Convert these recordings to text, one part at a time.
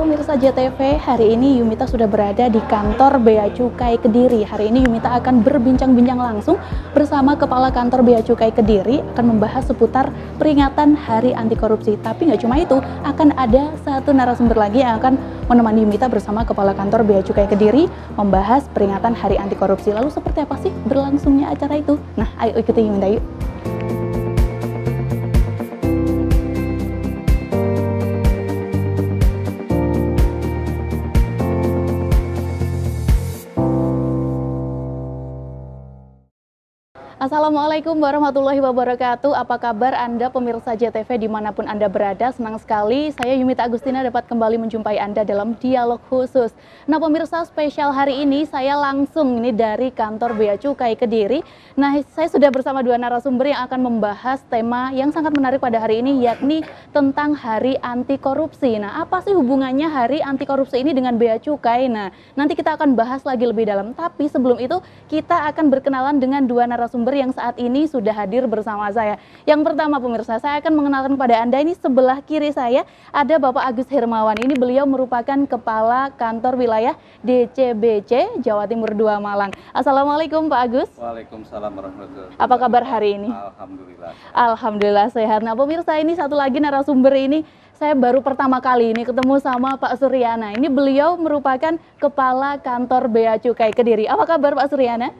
pemirsa JTV, hari ini Yumita sudah berada di kantor Bea Cukai Kediri. Hari ini Yumita akan berbincang-bincang langsung bersama Kepala Kantor Bea Cukai Kediri, akan membahas seputar peringatan Hari Anti Korupsi. Tapi nggak cuma itu, akan ada satu narasumber lagi yang akan menemani Yumita bersama Kepala Kantor Bea Cukai Kediri membahas peringatan Hari Anti Korupsi. Lalu seperti apa sih berlangsungnya acara itu? Nah, ayo ikuti Yumita yuk. Assalamualaikum warahmatullahi wabarakatuh. Apa kabar Anda pemirsa JTV dimanapun Anda berada? Senang sekali saya Yumita Agustina dapat kembali menjumpai Anda dalam dialog khusus. Nah pemirsa, spesial hari ini saya langsung ini dari kantor Bea Cukai Kediri. Nah saya sudah bersama dua narasumber yang akan membahas tema yang sangat menarik pada hari ini, yakni tentang Hari Anti Korupsi. Nah apa sih hubungannya Hari Anti Korupsi ini dengan Bea Cukai? Nah nanti kita akan bahas lagi lebih dalam. Tapi sebelum itu kita akan berkenalan dengan dua narasumber yang saat ini sudah hadir bersama saya. Yang pertama pemirsa, saya akan mengenalkan kepada Anda, ini sebelah kiri saya ada Bapak Agus Hermawan. Ini beliau merupakan Kepala Kantor Wilayah DCBC Jawa Timur 2 Malang. Assalamualaikum Pak Agus. Waalaikumsalam warahmatullahi wabarakatuh. Apa kabar hari ini? Alhamdulillah. Alhamdulillah sehat. Nah pemirsa, ini satu lagi narasumber ini saya baru pertama kali ini ketemu sama Pak Suryana. Ini beliau merupakan Kepala Kantor Bea Cukai Kediri. Apa kabar Pak Suryana?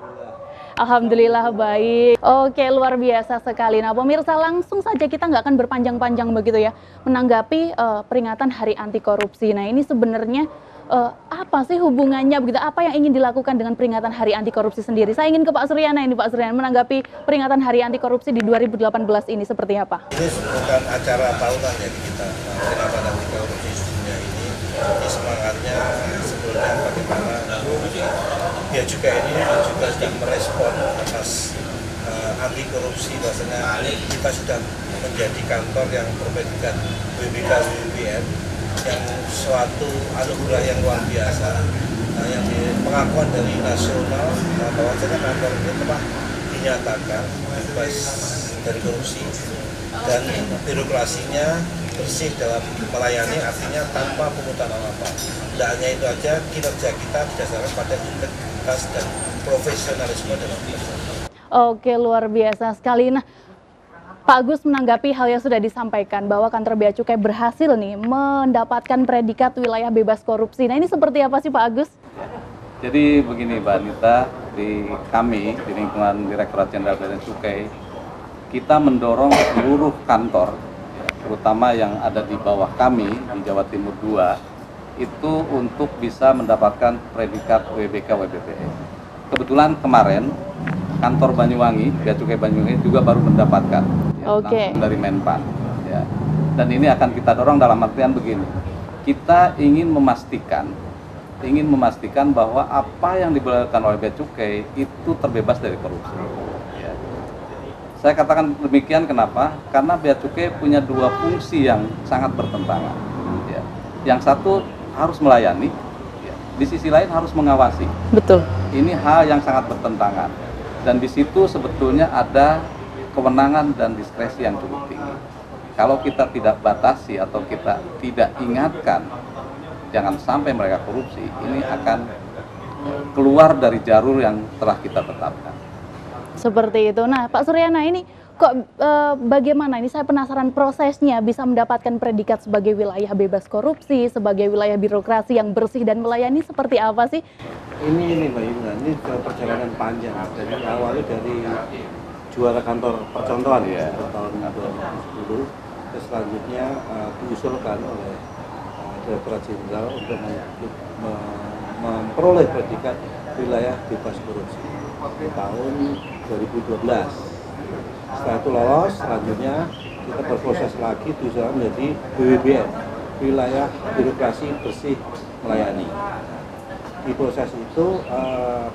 Alhamdulillah baik. Oke, luar biasa sekali. Nah pemirsa, langsung saja kita nggak akan berpanjang-panjang begitu ya menanggapi peringatan Hari Anti Korupsi. Nah ini sebenarnya apa sih hubungannya begitu? Apa yang ingin dilakukan dengan peringatan Hari Anti Korupsi sendiri? Saya ingin ke Pak Suryana ini, Pak Suryana, menanggapi peringatan Hari Anti Korupsi di 2018 ini seperti apa? Ini bukan acara tahunan ya kita. Peringatan Anti Korupsi dunia ini semangatnya sebetulnya bagaimana Bea Cukai ini juga sedang merespon atas anti korupsi, bahwasanya kita sudah menjadi kantor yang berpredikat WBK WBN yang suatu anugerah yang luar biasa, yang pengakuan dari nasional bahwasanya kantor ini telah dinyatakan bebas dari korupsi dan birokrasinya bersih dalam melayani, artinya tanpa pungutan apa-apa. Tidak hanya itu aja, kinerja kita berdasarkan pada integritas dan profesionalisme dalam kerja. Oke, luar biasa sekali. Nah, Pak Agus menanggapi hal yang sudah disampaikan bahwa kantor Bea Cukai berhasil nih mendapatkan predikat wilayah bebas korupsi. Nah, ini seperti apa sih Pak Agus? Jadi begini Mbak Anita, di kami di lingkungan Direktorat Jenderal Bea Cukai, kita mendorong seluruh kantor, terutama yang ada di bawah kami di Jawa Timur 2, itu untuk bisa mendapatkan predikat WBK WBPE. Kebetulan kemarin kantor Banyuwangi, Bea Cukai Banyuwangi juga baru mendapatkan langsung dari Menpan. Ya. Dan ini akan kita dorong dalam artian begini, kita ingin memastikan bahwa apa yang dilakukan oleh Bea Cukai itu terbebas dari korupsi. Ya. Saya katakan demikian kenapa? Karena Bea Cukai punya dua fungsi yang sangat bertentangan. Ya. Yang satu harus melayani, ya. Di sisi lain harus mengawasi. Betul. Ini hal yang sangat bertentangan. Dan di situ sebetulnya ada kewenangan dan diskresi yang cukup tinggi. Kalau kita tidak batasi atau kita tidak ingatkan, jangan sampai mereka korupsi, ini akan keluar dari jalur yang telah kita tetapkan. Seperti itu. Nah, Pak Suryana, ini kok bagaimana? Ini saya penasaran prosesnya bisa mendapatkan predikat sebagai wilayah bebas korupsi, sebagai wilayah birokrasi yang bersih dan melayani, seperti apa sih? Ini Mbak Yuna, ini perjalanan panjang. Jadi awalnya dari juara kantor percontohan ya, tahun 2010, terus selanjutnya diusulkan oleh Direktorat Jenderal untuk memperoleh predikat wilayah bebas korupsi di tahun 2012. Setelah itu lolos, selanjutnya kita berproses lagi diusulkan menjadi BWBN, wilayah birokrasi bersih melayani. Di proses itu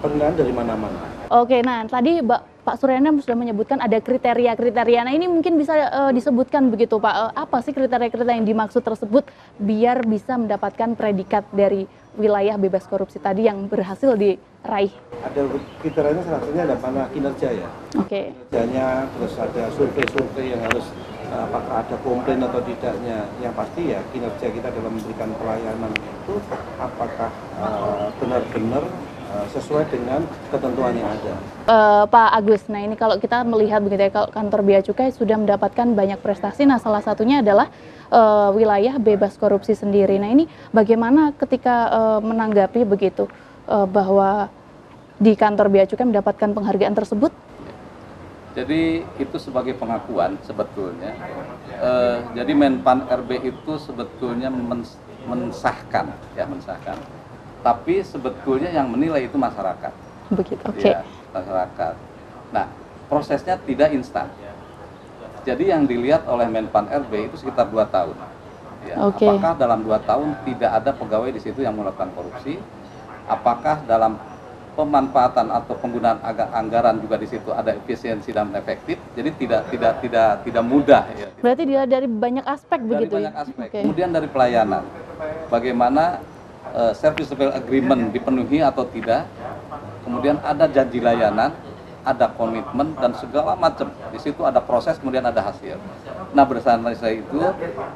penilaian dari mana-mana. Oke, nah tadi Pak Suryana sudah menyebutkan ada kriteria-kriteria. Nah ini mungkin bisa disebutkan begitu Pak, apa sih kriteria-kriteria yang dimaksud tersebut biar bisa mendapatkan predikat dari wilayah bebas korupsi tadi yang berhasil diraih? Ada kriterianya, salah satunya ada mana kinerja ya. Oke. Kinerjanya, terus ada survei-survei yang harus apakah ada komplain atau tidaknya. Yang pasti ya kinerja kita dalam memberikan pelayanan itu apakah benar-benar sesuai dengan ketentuan yang ada. Pak Agus, nah ini kalau kita melihat begitu ya, kalau kantor Bea Cukai sudah mendapatkan banyak prestasi, nah salah satunya adalah wilayah bebas korupsi sendiri. Nah ini bagaimana ketika menanggapi begitu bahwa di kantor Bea Cukai mendapatkan penghargaan tersebut? Jadi itu sebagai pengakuan sebetulnya. Jadi Menpan RB itu sebetulnya mensahkan, ya mensahkan. Tapi sebetulnya yang menilai itu masyarakat. Begitu, oke. Ya, masyarakat. Nah, prosesnya tidak instan. Jadi yang dilihat oleh Menpan RB itu sekitar 2 tahun. Ya, Oke. Apakah dalam 2 tahun tidak ada pegawai di situ yang melakukan korupsi? Apakah dalam pemanfaatan atau penggunaan anggaran juga di situ ada efisiensi dan efektif? Jadi tidak mudah. Ya. Berarti dilihat dari banyak aspek Dari begitu banyak ya? aspek. Oke. Kemudian dari pelayanan, bagaimana service level agreement dipenuhi atau tidak, kemudian ada janji layanan, ada komitmen dan segala macam. Di situ ada proses, kemudian ada hasil. Nah, berdasarkan itu,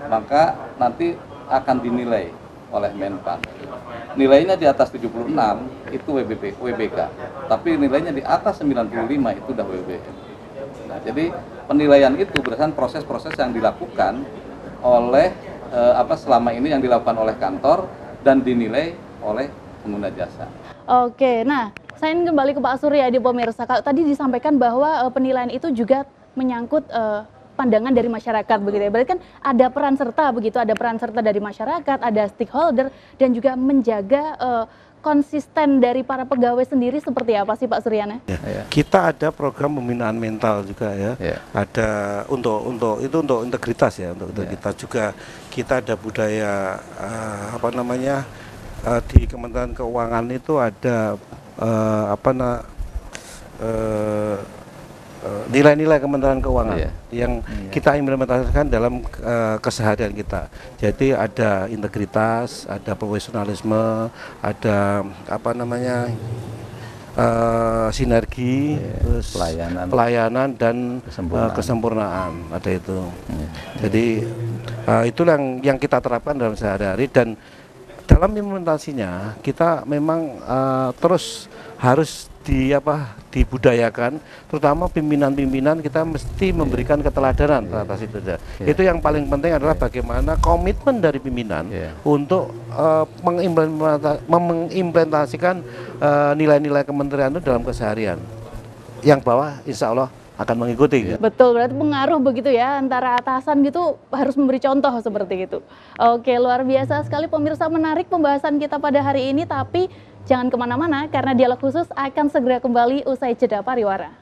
maka nanti akan dinilai oleh Menpan. Nilainya di atas 76 itu WBK, tapi nilainya di atas 95 itu udah WBM. Nah, jadi penilaian itu berdasarkan proses-proses yang dilakukan oleh selama ini yang dilakukan oleh kantor dan dinilai oleh pengguna jasa. Oke, nah saya ingin kembali ke Pak Surya di pemirsa. Kalau tadi disampaikan bahwa penilaian itu juga menyangkut pandangan dari masyarakat begitu ya. Berarti kan ada peran serta begitu, ada peran serta dari masyarakat, ada stakeholder dan juga menjaga konsisten dari para pegawai sendiri seperti apa sih Pak Suryana? Ya. Kita ada program pembinaan mental juga ya. Ada untuk integritas ya, untuk integritas juga kita ada budaya di Kementerian Keuangan itu ada nilai-nilai Kementerian Keuangan yang kita implementasikan dalam keseharian kita. Jadi ada integritas, ada profesionalisme, ada sinergi, pelayanan dan kesempurnaan. Ada itu. Jadi itulah yang kita terapkan dalam sehari-hari, dan dalam implementasinya kita memang terus harus dibudayakan, terutama pimpinan-pimpinan kita mesti memberikan keteladanan atas itu. Itu yang paling penting adalah bagaimana komitmen dari pimpinan untuk mengimplementasikan nilai-nilai kementerian itu dalam keseharian. Yang bawah insya Allah akan mengikuti. Betul, berarti pengaruh begitu ya antara atasan gitu harus memberi contoh seperti itu. Oke, luar biasa sekali pemirsa, menarik pembahasan kita pada hari ini, tapi jangan kemana-mana karena dialog khusus akan segera kembali usai jeda pariwara.